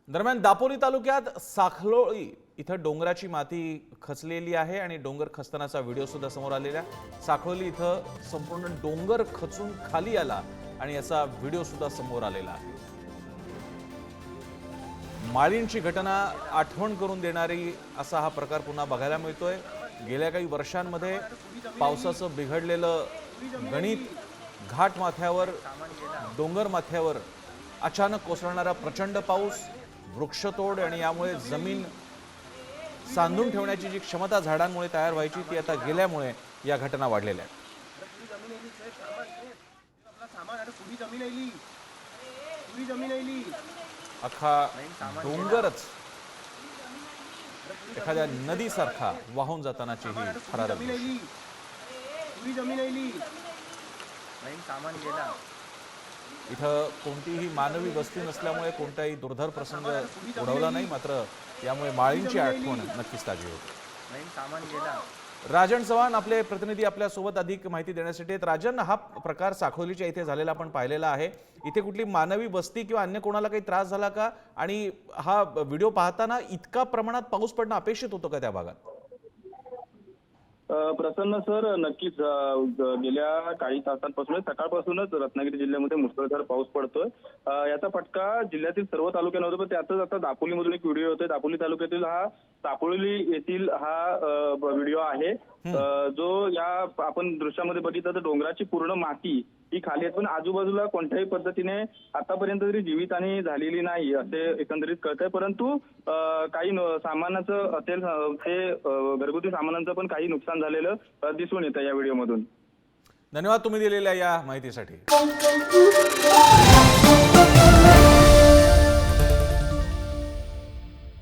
दरम्यान दापोली तालुक्यात साखलोळी इथं डोंगराची माती खचलेली आहे आणि डोंगर खचतानाचा व्हिडिओ सुद्धा समोर आलेला आहे। साखलोळी इथं संपूर्ण डोंगर खचून खाली आला आणि याचा व्हिडिओ सुद्धा समोर आलेला आहे। माळींची घटना आठवण करून देणारी असा हा प्रकार पुन्हा बघायला मिळतोय। गेल्या काही वर्षांमध्ये पावसाचं बिघडलेलं गणित घाट माथ्यावर डोंगर माथ्यावर अचानक कोसळणारा प्रचंड पाऊस वृक्षतोड आणि यामुळे जमीन सांधून ठेवण्याची जी क्षमता झाडांमुळे तयार व्हायची ती आता गेल्यामुळे या घटना वाढलेल्या आहेत। अख्खा डोंगरच एखाद्या नदीसारखा वाहून जातानाची ही थरारक इथं कोणतीही मानवी वस्ती नसल्यामुळे कोणताही दुर्धर प्रसंग ओढवला नाही, मात्र यामुळे माळींची आठवण नक्कीच ताजी होते। राजन चव्हाण आपले प्रतिनिधी आपल्या सोबत अधिक माहिती देण्यासाठी आहेत। राजन, हा प्रकार साखोलीच्या इथे झालेला आपण पाहिलेला आहे। इथे कुठली मानवी वस्ती किंवा अन्य कोणाला काही त्रास झाला का आणि हा व्हिडिओ पाहताना इतका प्रमाणात पाऊस पडणं अपेक्षित होतं का त्या भागात? प्रसन्न सर, नक्कीच गेल्या काही तासांपासून सकाळपासूनच रत्नागिरी जिल्ह्यामध्ये मुसळधार पाऊस पडतोय। याचा फटका जिल्ह्यातील सर्व तालुक्यांवर होतो, पण त्यातच आता दापोलीमधून एक व्हिडिओ होतोय। दापोली तालुक्यातील हा सापोली येथील हा व्हिडिओ आहे, जो या आपण दृश्यामध्ये बघितलं तर डोंगराची पूर्ण माती ही खाली आहे, पण आजूबाजूला कोणत्याही पद्धतीने आतापर्यंत तरी जीवितहानी झालेली नाही असे एकंदरीत कळतंय। परंतु काही सामानाचं असेल ते घरगुती सामानांचं पण काही नुकसान झालेलं दिसून येतं या व्हिडिओमधून। धन्यवाद तुम्ही दिलेल्या या माहितीसाठी।